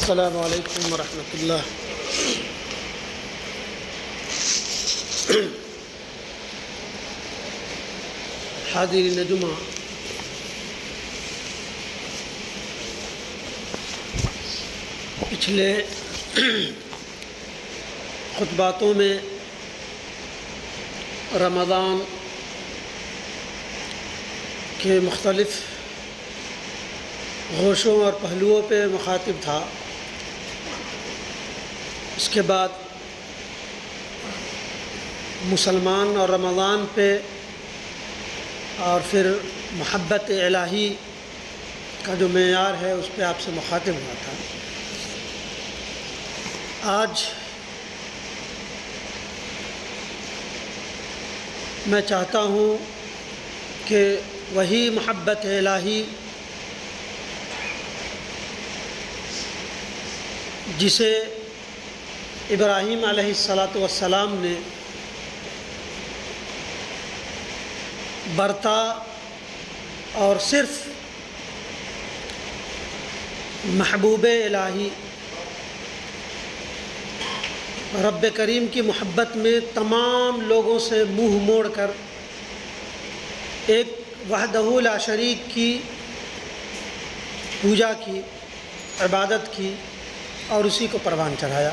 السلام علیکم ورحمۃ اللہ۔ حاضرین جمعہ، پچھلے خطباتوں میں رمضان کے مختلف گوشوں اور پہلوؤں پہ مخاطب تھا۔ اس کے بعد مسلمان اور رمضان پہ اور پھر محبت الہی کا جو معیار ہے اس پہ آپ سے مخاطب ہوا تھا۔ آج میں چاہتا ہوں کہ وہی محبت الہی جسے ابراہیم علیہ السلام نے برتا اور صرف محبوب الہی رب کریم کی محبت میں تمام لوگوں سے منہ موڑ کر ایک وحدہ لا شریک کی پوجا کی، عبادت کی اور اسی کو پروان چڑھایا،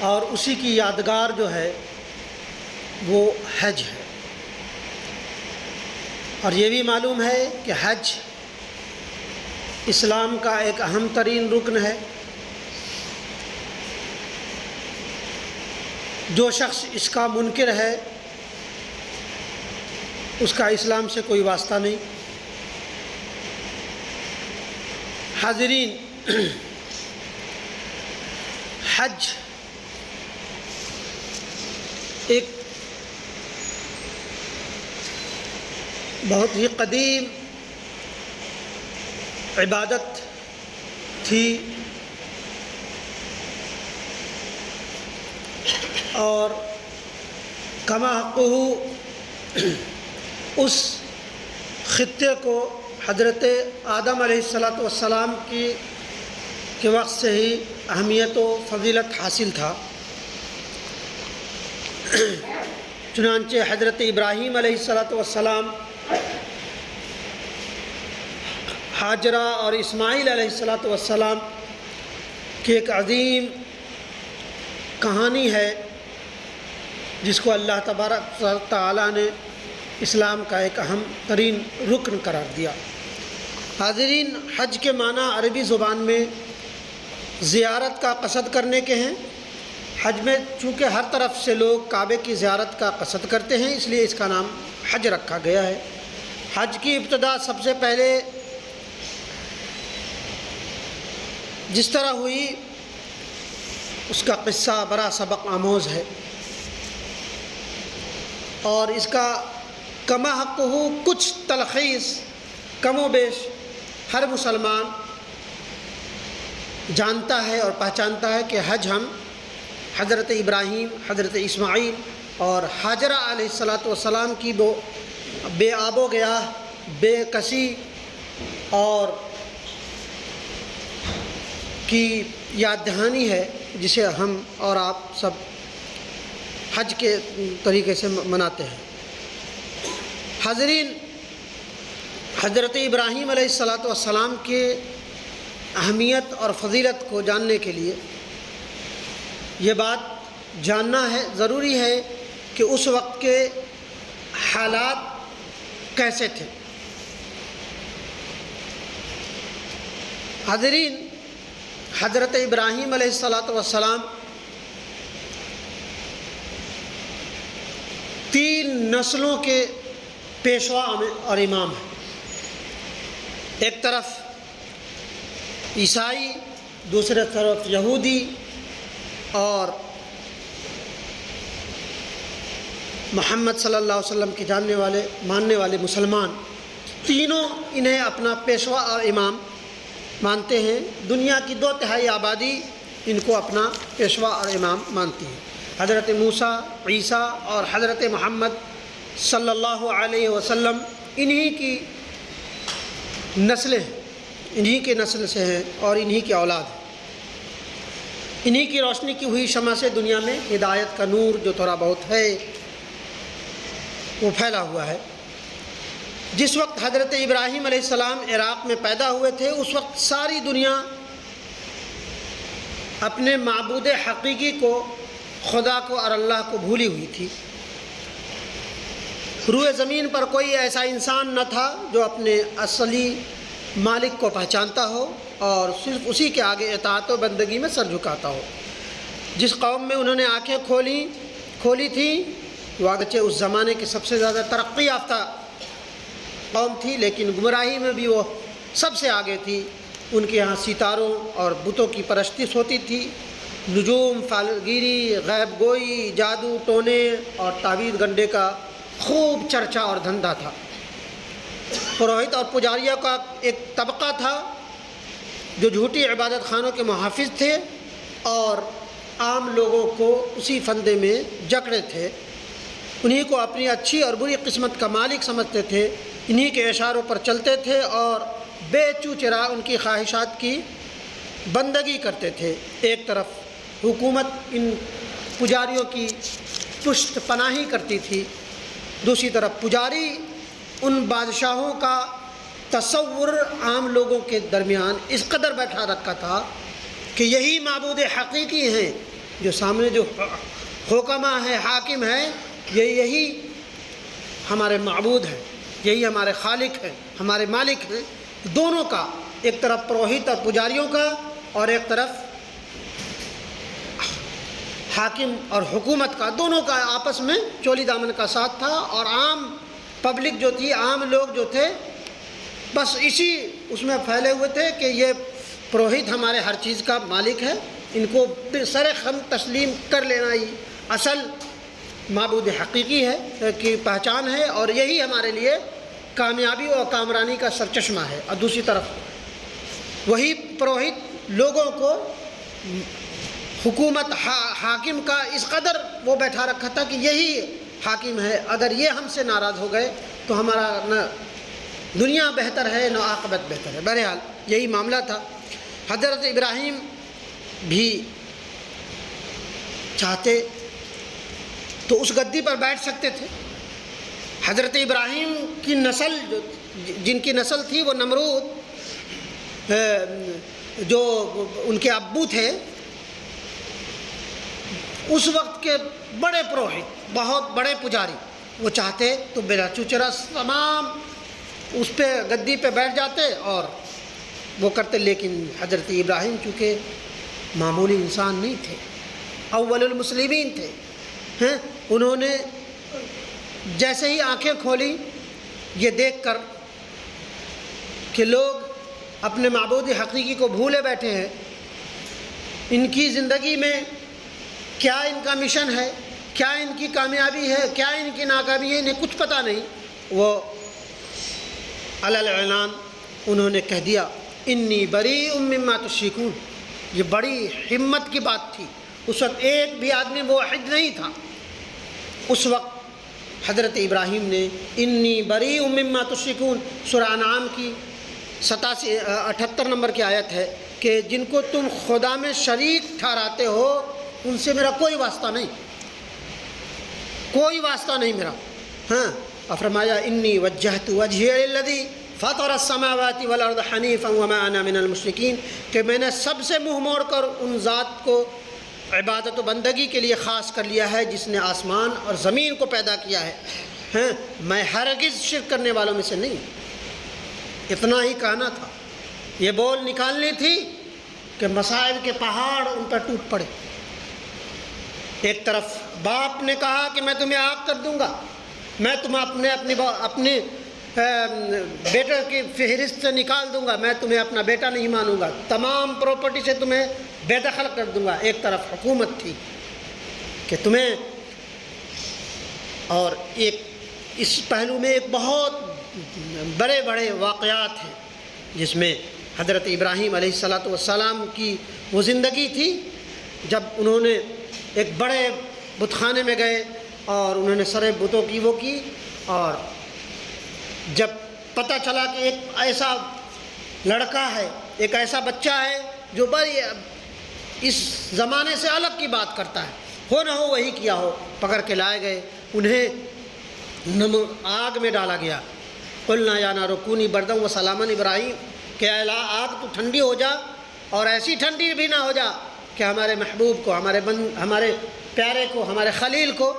اور اسی کی یادگار جو ہے وہ حج ہے۔ اور یہ بھی معلوم ہے کہ حج اسلام کا ایک اہم ترین رکن ہے۔ جو شخص اس کا منکر ہے اس کا اسلام سے کوئی واسطہ نہیں۔ حاضرین، حج ایک بہت ہی قدیم عبادت تھی، اور کما حقہ اس خطے کو حضرت آدم علیہ السلام کے وقت سے ہی اہمیت و فضیلت حاصل تھا۔ چنانچہ حضرت ابراہیم علیہ السلام ہاجرہ اور اسماعیل علیہ السلام کی ایک عظیم کہانی ہے جس کو اللہ تبارک و تعالیٰ نے اسلام کا ایک اہم ترین رکن قرار دیا۔ حاضرین، حج کے معنی عربی زبان میں زیارت کا قصد کرنے کے ہیں۔ حج میں چونکہ ہر طرف سے لوگ کعبے کی زیارت کا قصد کرتے ہیں، اس لیے اس کا نام حج رکھا گیا ہے۔ حج کی ابتدا سب سے پہلے جس طرح ہوئی اس کا قصہ بڑا سبق آموز ہے، اور اس کا کما حقہ کچھ تلخیص کم و بیش ہر مسلمان جانتا ہے اور پہچانتا ہے کہ حج ہم حضرت ابراہیم، حضرت اسماعیل اور ہاجرہ علیہ السلام کی وہ بے آب و گیاہ، بے کسی اور کی یاد دہانی ہے جسے ہم اور آپ سب حج کے طریقے سے مناتے ہیں۔ حاضرین، حضرت ابراہیم علیہ السلام کے اہمیت اور فضیلت کو جاننے کے لیے یہ بات جاننا ہے، ضروری ہے کہ اس وقت کے حالات کیسے تھے۔ حاضرین، حضرت ابراہیم علیہ السلام 3 نسلوں کے پیشوا اور امام ہیں۔ ایک طرف عیسائی، دوسرے طرف یہودی اور محمد صلی اللہ علیہ وسلم کی ماننے والے مسلمان، تینوں انہیں اپنا پیشوا اور امام مانتے ہیں۔ دنیا کی 2/3 آبادی ان کو اپنا پیشوا اور امام مانتی ہے۔ حضرت موسیٰ، عیسیٰ اور حضرت محمد صلی اللہ علیہ وسلم انہی کی نسلیں ہیں۔ انہی کے نسل سے ہیں اور انہی کی اولاد ہیں۔ انہی کی روشنی کی ہوئی شمع سے دنیا میں ہدایت کا نور جو تھوڑا بہت ہے وہ پھیلا ہوا ہے۔ جس وقت حضرت ابراہیم علیہ السلام عراق میں پیدا ہوئے تھے، اس وقت ساری دنیا اپنے معبود حقیقی کو، خدا کو اور اللہ کو بھولی ہوئی تھی۔ روئے زمین پر کوئی ایسا انسان نہ تھا جو اپنے اصلی مالک کو پہچانتا ہو اور صرف اسی کے آگے اطاعت و بندگی میں سر جھکاتا ہو۔ جس قوم میں انہوں نے آنکھیں کھولی تھیں وہ اگرچہ اس زمانے کی سب سے زیادہ ترقی یافتہ قوم تھی، لیکن گمراہی میں بھی وہ سب سے آگے تھی۔ ان کے یہاں ستاروں اور بتوں کی پرستش ہوتی تھی، نجوم، فالگیری، غیب گوئی، جادو ٹونے اور تعویذ گنڈے کا خوب چرچا اور دھندا تھا۔ پروہت اور پجاریوں کا ایک طبقہ تھا جو جھوٹی عبادت خانوں کے محافظ تھے اور عام لوگوں کو اسی فندے میں جکڑے تھے۔ انہی کو اپنی اچھی اور بری قسمت کا مالک سمجھتے تھے، انہی کے اشاروں پر چلتے تھے اور بے چو چرا ان کی خواہشات کی بندگی کرتے تھے۔ ایک طرف حکومت ان پجاریوں کی پشت پناہی کرتی تھی، دوسری طرف پجاری ان بادشاہوں کا تصور عام لوگوں کے درمیان اس قدر بیٹھا رکھا تھا کہ یہی معبود حقیقی ہیں، جو سامنے جو حکماء ہے، حاکم ہے، یہی ہمارے معبود ہیں، یہی ہمارے خالق ہیں، ہمارے مالک ہیں۔ دونوں کا، ایک طرف پروہت اور پجاریوں کا اور ایک طرف حاکم اور حکومت کا، دونوں کا آپس میں چولی دامن کا ساتھ تھا۔ اور عام پبلک جو تھی، عام لوگ جو تھے، بس اسی اس میں پھیلے ہوئے تھے کہ یہ پروہت ہمارے ہر چیز کا مالک ہے، ان کو سر خم تسلیم کر لینا ہی اصل معبود حقیقی ہے کی پہچان ہے، اور یہی ہمارے لیے کامیابی اور کامرانی کا سرچشمہ ہے۔ اور دوسری طرف وہی پروہت لوگوں کو حکومت حاکم کا اس قدر وہ بیٹھا رکھا تھا کہ یہی حاکم ہے، اگر یہ ہم سے ناراض ہو گئے تو ہمارا نہ دنیا بہتر ہے نہ عاقبت بہتر ہے۔ بہرحال یہی معاملہ تھا۔ حضرت ابراہیم بھی چاہتے تو اس گدی پر بیٹھ سکتے تھے۔ حضرت ابراہیم کی نسل جن کی نسل تھی وہ نمرود جو ان کے ابو تھے، اس وقت کے بڑے پروہت، بہت بڑے پجاری، وہ چاہتے تو بلا چوچرا تمام اس پہ گدی پہ بیٹھ جاتے اور وہ کرتے، لیکن حضرت ابراہیم چونکہ معمولی انسان نہیں تھے، اول المسلمین تھے، انہوں نے جیسے ہی آنکھیں کھولی یہ دیکھ کر کہ لوگ اپنے معبود حقیقی کو بھولے بیٹھے ہیں، ان کی زندگی میں کیا ان کا مشن ہے، کیا ان کی کامیابی ہے، کیا ان کی ناکامی ہے، انہیں کچھ پتہ نہیں۔ وہ علی الاعلان انہوں نے کہہ دیا انی بریء مما تشرکون۔ یہ بڑی ہمت کی بات تھی، اس وقت ایک بھی آدمی موحد نہیں تھا۔ اس وقت حضرت ابراہیم نے انی بریء مما تشرکون، سورہ انعام کی 78 نمبر کی آیت ہے کہ جن کو تم خدا میں شریک ٹھہراتے ہو ان سے میرا کوئی واسطہ نہیں، کوئی واسطہ نہیں میرا۔ اور فرمایا انی وجہت وجہی للذی فطر السماوات والارض حنیفا وما انا من المشرکین، کہ میں نے سب سے منہ موڑ کر ان ذات کو عبادت و بندگی کے لیے خاص کر لیا ہے جس نے آسمان اور زمین کو پیدا کیا ہے، میں ہرگز شرک کرنے والوں میں سے نہیں۔ اتنا ہی کہنا تھا، یہ بول نکالنی تھی کہ مسائل کے پہاڑ ان پر ٹوٹ پڑے۔ ایک طرف باپ نے کہا کہ میں تمہیں آگ کر دوں گا، میں تمہیں اپنے بیٹے کی فہرست سے نکال دوں گا، میں تمہیں اپنا بیٹا نہیں مانوں گا، تمام پراپرٹی سے تمہیں بے دخل کر دوں گا۔ ایک طرف حکومت تھی کہ تمہیں، اور ایک اس پہلو میں ایک بہت بڑے بڑے واقعات ہیں جس میں حضرت ابراہیم علیہ السلام کی وہ زندگی تھی جب انہوں نے ایک بڑے بت خانے میں گئے اور انہوں نے سرے بتوں کی وہ کی، اور جب پتہ چلا کہ ایک ایسا لڑکا ہے، ایک ایسا بچہ ہے جو بڑی اس زمانے سے الگ کی بات کرتا ہے، ہو نہ ہو وہی کیا ہو۔ پکڑ کے لائے گئے، انہیں آگ میں ڈالا گیا۔ قلنا یا نار کونی بردًا وسلاما ابراہیم، کہ اے آگ تو ٹھنڈی ہو جا، اور ایسی ٹھنڈی بھی نہ ہو جا کہ ہمارے محبوب کو، ہمارے پیارے کو، ہمارے خلیل کو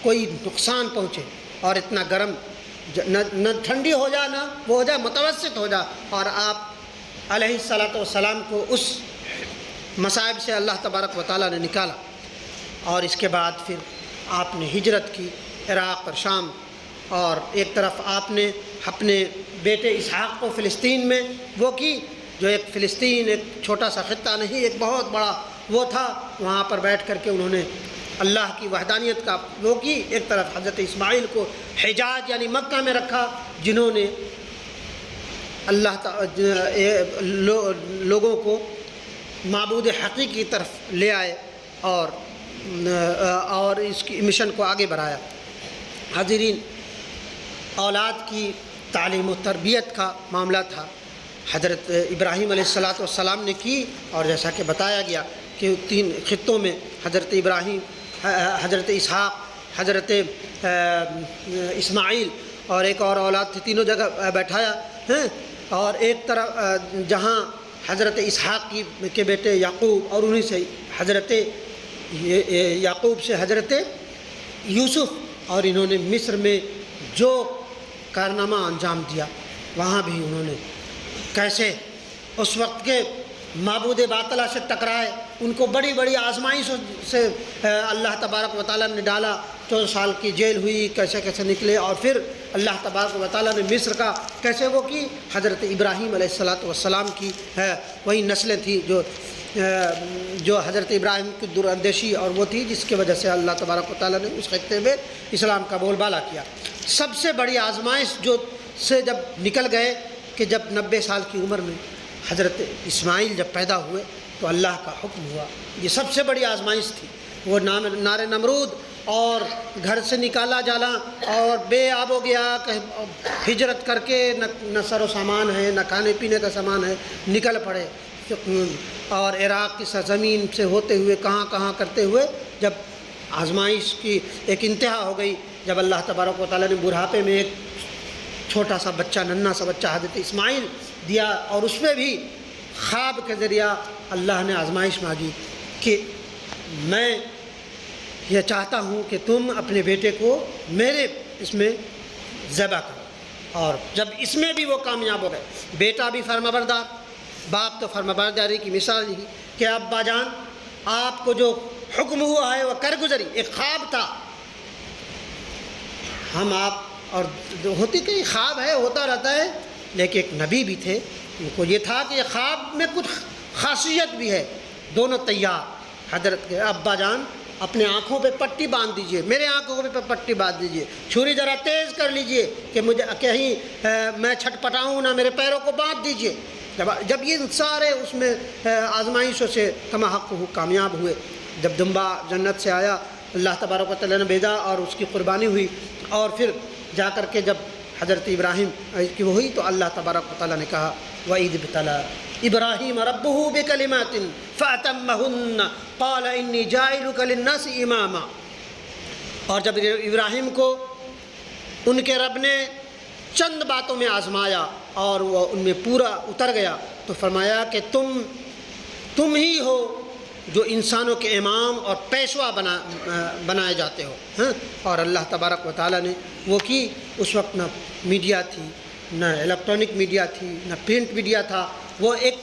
کوئی نقصان پہنچے۔ اور اتنا گرم نہ ٹھنڈی ہو جا، نہ وہ ہو جائے، متوسط ہو جا۔ اور آپ علیہ الصلاۃ والسلام کو اس مصائب سے اللہ تبارک و تعالیٰ نے نکالا۔ اور اس کے بعد پھر آپ نے ہجرت کی عراق اور شام، اور ایک طرف آپ نے اپنے بیٹے اسحاق کو فلسطین میں وہ کی، جو ایک فلسطین ایک چھوٹا سا خطہ نہیں، ایک بہت بڑا وہ تھا، وہاں پر بیٹھ کر کے انہوں نے اللہ کی وحدانیت کا وہ کی۔ ایک طرف حضرت اسماعیل کو حجاز یعنی مکہ میں رکھا، جنہوں نے لوگوں کو معبود حقیقی کی طرف لے آئے اور اس کی مشن کو آگے بڑھایا۔ حاضرین، اولاد کی تعلیم و تربیت کا معاملہ تھا، حضرت ابراہیم علیہ السلام نے کی، اور جیسا کہ بتایا گیا کہ 3 خطوں میں حضرت ابراہیم، حضرت اسحاق، حضرت اسماعیل اور ایک اور اولاد تھی، تینوں جگہ بیٹھایا ہے۔ اور ایک طرف جہاں حضرت اسحاق کے بیٹے یعقوب، اور انہی سے حضرت یعقوب سے حضرت یوسف، اور انہوں نے مصر میں جو کارنامہ انجام دیا، وہاں بھی انہوں نے کیسے اس وقت کے معبود باطلہ سے ٹکرائے، ان کو بڑی بڑی آزمائشوں سے اللہ تبارک و تعالیٰ نے ڈالا۔ 14 سال کی جیل ہوئی، کیسے کیسے نکلے، اور پھر اللہ تبارک و تعالیٰ نے مصر کا کیسے وہ کی، حضرت ابراہیم علیہ السلام کی وہی نسلیں تھیں جو حضرت ابراہیم کی دوراندیشی اور وہ تھی، جس کی وجہ سے اللہ تبارک و تعالیٰ نے اس خطے میں اسلام کا بول بالا کیا۔ سب سے بڑی آزمائش سے جب نکل گئے کہ جب 90 سال کی عمر میں حضرت اسماعیل جب پیدا ہوئے تو اللہ کا حکم ہوا۔ یہ سب سے بڑی آزمائش تھی۔ وہ نار نمرود اور گھر سے نکالا جانا اور بے آب و گیا، ہجرت کر کے نہ سر و سامان ہے، نہ کھانے پینے کا سامان ہے، نکل پڑے، اور عراق کی سرزمین سے ہوتے ہوئے کہاں کہاں کرتے ہوئے جب آزمائش کی ایک انتہا ہو گئی، جب اللہ تبارک و تعالیٰ نے بڑھاپے میں ایک چھوٹا سا بچہ، ننھا سا بچہ حضرت اسماعیل دیا، اور اس میں بھی خواب کے ذریعہ اللہ نے آزمائش مانگی کہ میں یہ چاہتا ہوں کہ تم اپنے بیٹے کو میرے اس میں ذبح کرو۔ اور جب اس میں بھی وہ کامیاب ہو گئے، بیٹا بھی فرمانبردار، باپ تو فرمانبرداری کی مثال ہی کہ ابا جان آپ کو جو حکم ہوا ہے وہ کر گزری۔ ایک خواب تھا، ہم آپ اور ہوتی کہ خواب ہے، ہوتا رہتا ہے، لیکن ایک نبی بھی تھے، ان کو یہ تھا کہ یہ خواب میں کچھ خاصیت بھی ہے۔ دونوں تیار، حضرت کے ابا جان اپنے آنکھوں پہ پٹی باندھ دیجئے، میرے آنکھوں پہ پٹی باندھ دیجئے، چھری ذرا تیز کر لیجئے کہ مجھے کہیں میں چھٹ پٹاؤں نہ، میرے پیروں کو باندھ دیجئے۔ جب یہ سارے اس میں آزمائشوں سے کما حق کامیاب ہوئے، جب دمبا جنت سے آیا، اللہ تبارک و تعالیٰ نے بھیجا اور اس کی قربانی ہوئی، اور پھر جا کر کے جب حضرت ابراہیم کی وہ ہوئی تو اللہ تبارک و تعالیٰ نے کہا وَإِذِ ابْتَلَىٰ إِبْرَاهِيمَ رَبُّهُ بِكَلِمَاتٍ فَأَتَمَّهُنَّ قَالَ إِنِّي جَاعِلُكَ لِلنَّاسِ إِمَامًا۔ اور جب ابراہیم کو ان کے رب نے چند باتوں میں آزمایا اور وہ ان میں پورا اتر گیا تو فرمایا کہ تم ہی ہو جو انسانوں کے امام اور پیشوا بنائے جاتے ہو، ہاں۔ اور اللہ تبارک و تعالیٰ نے وہ کی۔ اس وقت نہ میڈیا تھی، نہ الیکٹرانک میڈیا تھی، نہ پرنٹ میڈیا تھا، وہ ایک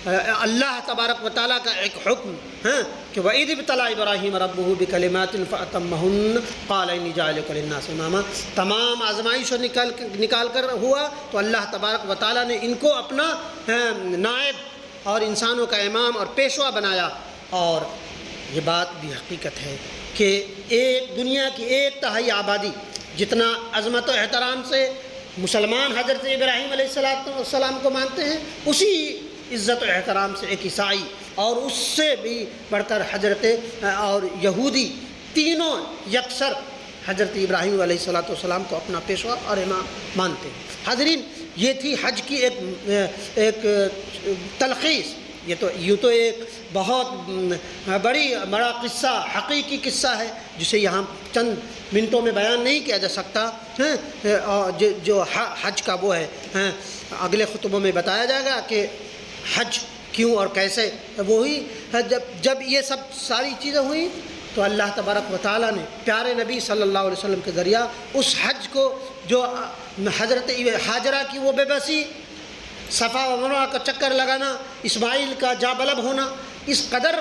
اللہ تبارک و تعالیٰ کا ایک حکم، ہاں، کہ وَإِذِ ابْتَلَىٰ إِبْرَاهِيمَ رَبُّهُ بِكَلِمَاتٍ فَأَتَمَّهُنَّ قَالَ إِنِّي جَاعِلُكَ لِلنَّاسِ إِمَامًا۔ تمام آزمائشوں نکال کر ہوا تو اللہ تبارک و تعالیٰ نے ان کو اپنا نائب اور انسانوں کا امام اور پیشوا بنایا۔ اور یہ بات بھی حقیقت ہے کہ ایک دنیا کی 1/3 آبادی جتنا عظمت و احترام سے مسلمان حضرت ابراہیم علیہ السلام کو مانتے ہیں، اسی عزت و احترام سے ایک عیسائی، اور اس سے بھی بڑھ کر حضرت اور یہودی، تینوں یکسر حضرت ابراہیم علیہ السلام کو اپنا پیشوا اور امام مانتے ہیں۔ حاضرین، یہ تھی حج کی ایک تلخیص. یہ تو یوں تو ایک بہت بڑا قصہ، حقیقی قصہ ہے جسے یہاں چند منٹوں میں بیان نہیں کیا جا سکتا. جو حج کا وہ ہے، اگلے خطبوں میں بتایا جائے گا کہ حج کیوں اور کیسے. وہی جب یہ سب ساری چیزیں ہوئیں تو اللہ تبارک و تعالیٰ نے پیارے نبی صلی اللہ علیہ وسلم کے ذریعہ اس حج کو، جو حضرت ہاجرہ کی وہ بے بسی، صفا و مروہ کا چکر لگانا، اسماعیل کا جابلب ہونا، اس قدر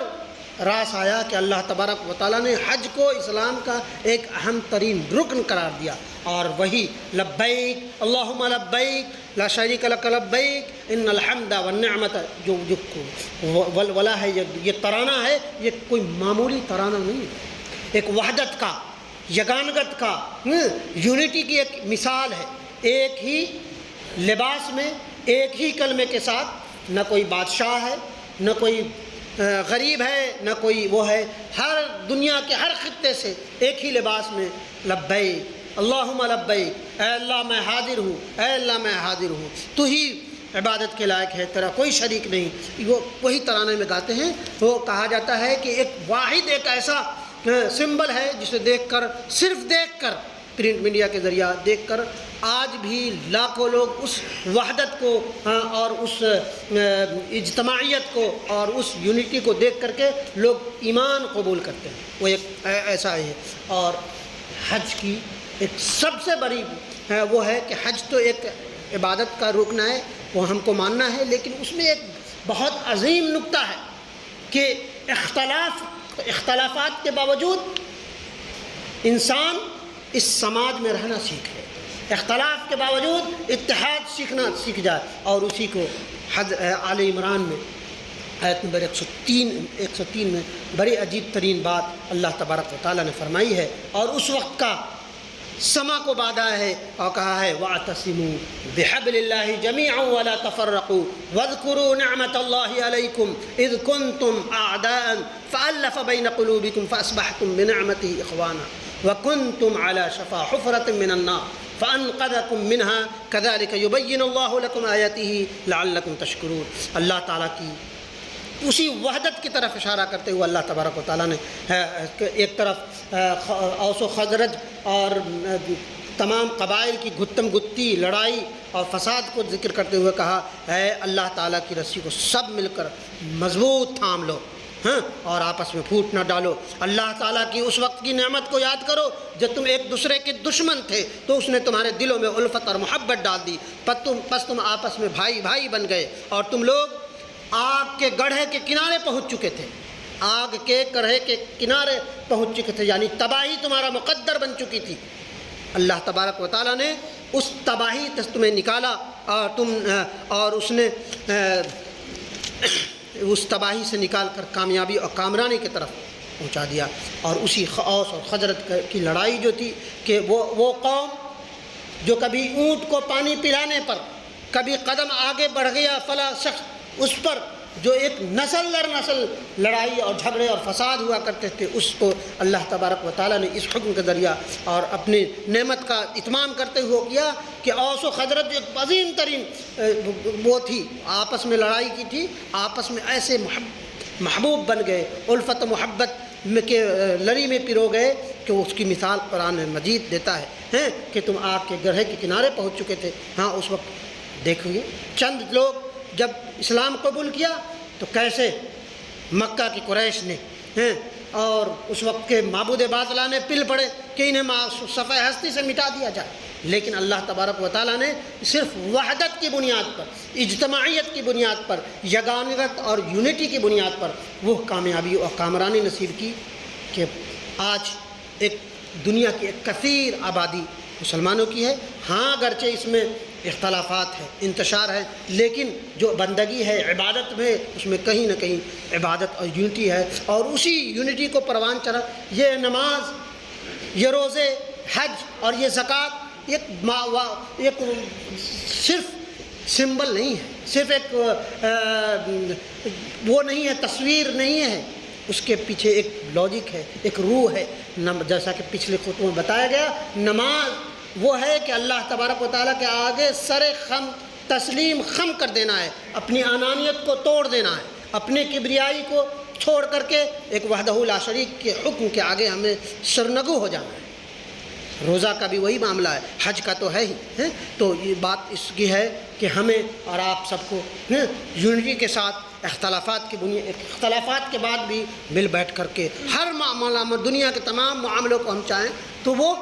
راس آیا کہ اللہ تبارک و تعالیٰ نے حج کو اسلام کا ایک اہم ترین رکن قرار دیا. اور وہی لبیک اللہم لبیک لا شریک لک لبیک ان الحمد والنعمت جو ولا ہے، یہ ترانہ ہے، یہ کوئی معمولی ترانہ نہیں ہے. ایک وحدت کا، یگانگت کا، یونٹی کی ایک مثال ہے. ایک ہی لباس میں، ایک ہی کلمے کے ساتھ، نہ کوئی بادشاہ ہے، نہ کوئی غریب ہے، نہ کوئی وہ ہے، ہر دنیا کے ہر خطے سے ایک ہی لباس میں لبیک اللہم لبیک، اے اللہ میں حاضر ہوں، اے اللہ میں حاضر ہوں، تو ہی عبادت کے لائق ہے، تیرا کوئی شریک نہیں. وہ وہی ترانے میں گاتے ہیں. وہ کہا جاتا ہے کہ ایک واحد ایک ایسا سمبل ہے جسے دیکھ کر، صرف دیکھ کر، پرنٹ میڈیا کے ذریعہ دیکھ کر آج بھی لاکھوں لوگ اس وحدت کو اور اس اجتماعیت کو اور اس یونٹی کو دیکھ کر کے لوگ ایمان قبول کرتے ہیں. وہ ایک ایسا ہے. اور حج کی ایک سب سے بڑی وہ ہے کہ حج تو ایک عبادت کا رکن ہے، وہ ہم کو ماننا ہے، لیکن اس میں ایک بہت عظیم نقطہ ہے کہ اختلافات کے باوجود انسان اس سماج میں رہنا سیکھ لے. اختلاف کے باوجود اتحاد سیکھ جائے. اور اسی کو آل عمران میں آیت نمبر 103 میں بڑی عجیب ترین بات اللہ تبارک و تعالیٰ نے فرمائی ہے، اور اس وقت کا سما کو باندھا ہے اور کہا ہے وَاعْتَصِمُوا بِحَبْلِ اللَّهِ جَمِيعًا وَلَا تَفَرَّقُوا وَاذْكُرُوا نِعْمَةَ اللَّهِ عَلَيْكُمْ إِذْ كُنْتُمْ أَعْدَاءً فَأَلَّفَ بَيْنَ قُلُوبِكُمْ فَأَصْبَحْتُمْ بِنِعْمَتِهِ إِخْوَانًا وَكُنْتُمْ عَلَى شَفَا حُفْرَةٍ مِّنَ النَّارِ فَأَنْقَذَكُم مِّنْهَا كَذَلِكَ يُبَيِّنُ اللَّهُ لَكُمْ آيَاتِهِ لَعَلَّكُمْ تَشْكُرُونَ. اللہ تعالیٰ کی اسی وحدت کی طرف اشارہ کرتے ہوئے اللہ تبارک و تعالیٰ نے ایک طرف اوس و خزرج اور تمام قبائل کی گھتم گتی، لڑائی اور فساد کو ذکر کرتے ہوئے کہا اے اللہ تعالیٰ کی رسی کو سب مل کر مضبوط تھام لو، اور آپس میں پھوٹ نہ ڈالو. اللہ تعالیٰ کی اس وقت کی نعمت کو یاد کرو جب تم ایک دوسرے کے دشمن تھے تو اس نے تمہارے دلوں میں الفت اور محبت ڈال دی. پس تم آپس میں بھائی بھائی بن گئے، اور تم لوگ آگ کے گڑھے کے کنارے پہنچ چکے تھے. آگ کے گڑھے کے کنارے پہنچ چکے تھے، یعنی تباہی تمہارا مقدر بن چکی تھی. اللہ تبارک و تعالیٰ نے اس تباہی سے تمہیں نکالا، اور اس نے اس تباہی سے نکال کر کامیابی اور کامرانی کی طرف پہنچا دیا. اور اسی اوس اور خزرج کی لڑائی جو تھی کہ وہ قوم جو کبھی اونٹ کو پانی پلانے پر کبھی قدم آگے بڑھ گیا فلا شخص، اس پر جو ایک نسل در نسل لڑائی اور جھگڑے اور فساد ہوا کرتے تھے، اس کو اللہ تبارک و تعالیٰ نے اس حکم کے ذریعہ اور اپنی نعمت کا اتمام کرتے ہوئے کیا کہ اوس و خزرج ایک عظیم ترین وہ تھی، آپس میں لڑائی کی تھی، آپس میں ایسے محبوب بن گئے، الفت و محبت کے لڑی میں پرو گئے کہ اس کی مثال قرآن مجید دیتا ہے کہ تم آگ کے گڑھے کے کنارے پہنچ چکے تھے. ہاں اس وقت دیکھیے چند لوگ جب اسلام قبول کیا تو کیسے مکہ کی قریش نے اور اس وقت کے معبود باطلا نے پل پڑے کہ انہیں صفحہ ہستی سے مٹا دیا جائے. لیکن اللہ تبارک و تعالیٰ نے صرف وحدت کی بنیاد پر، اجتماعیت کی بنیاد پر، یگانگت اور یونٹی کی بنیاد پر وہ کامیابی اور کامرانی نصیب کی کہ آج ایک دنیا کی ایک کثیر آبادی مسلمانوں کی ہے. ہاں اگرچہ اس میں اختلافات ہیں، انتشار ہے، لیکن جو بندگی ہے، عبادت میں، اس میں کہیں نہ کہیں عبادت اور یونٹی ہے. اور اسی یونٹی کو پروان چڑھا یہ نماز، یہ روزے، حج اور یہ زکوٰۃ ایک صرف سمبل نہیں ہے، صرف ایک وہ نہیں ہے، تصویر نہیں ہے، اس کے پیچھے ایک لاجک ہے، ایک روح ہے. جیسا کہ پچھلے خطبوں میں بتایا گیا، نماز وہ ہے کہ اللہ تبارک و تعالیٰ کے آگے سر خم تسلیم خم کر دینا ہے، اپنی انانیت کو توڑ دینا ہے، اپنی کبریائی کو چھوڑ کر کے ایک وحدہ لا شریک کے حکم کے آگے ہمیں سرنگو ہو جانا ہے۔ روزہ کا بھی وہی معاملہ ہے، حج کا تو ہے ہی، تو یہ بات اس کی ہے کہ ہمیں اور آپ سب کو یونٹی کے ساتھ اختلافات کے بعد بھی مل بیٹھ کر کے ہر معاملہ میں دنیا کے تمام معاملوں کو ہم چاہیں تو وہ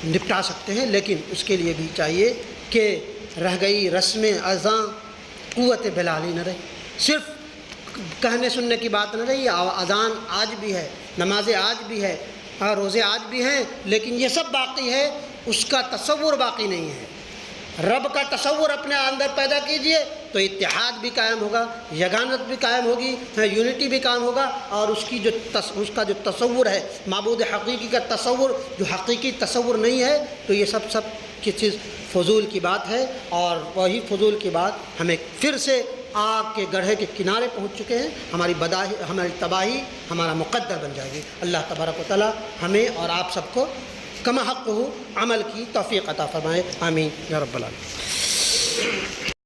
نپٹا سکتے ہیں، لیکن اس کے لیے بھی چاہیے کہ رہ گئی رسمیں اذاں، قوت بلالی نہ رہی، صرف کہنے سننے کی بات نہ رہی۔ اذان آج بھی ہے، نمازیں آج بھی ہے، اور روزے آج بھی ہیں، لیکن یہ سب باقی ہے، اس کا تصور باقی نہیں ہے۔ رب کا تصور اپنے اندر پیدا کیجئے تو اتحاد بھی قائم ہوگا، یگانت بھی قائم ہوگی، یونٹی بھی قائم ہوگا، اور اس کا جو تصور ہے معبود حقیقی کا تصور، جو حقیقی تصور نہیں ہے، تو یہ سب کی چیز فضول کی بات ہے، اور وہی فضول کی بات ہمیں پھر سے آگ کے گڑھے کے کنارے پہنچ چکے ہیں، ہماری تباہی ہمارا مقدر بن جائے گی۔ اللہ تبارک و تعالی ہمیں اور آپ سب کو کما حق ہو عمل کی توفیق عطا فرمائے، آمین یا رب العالمین۔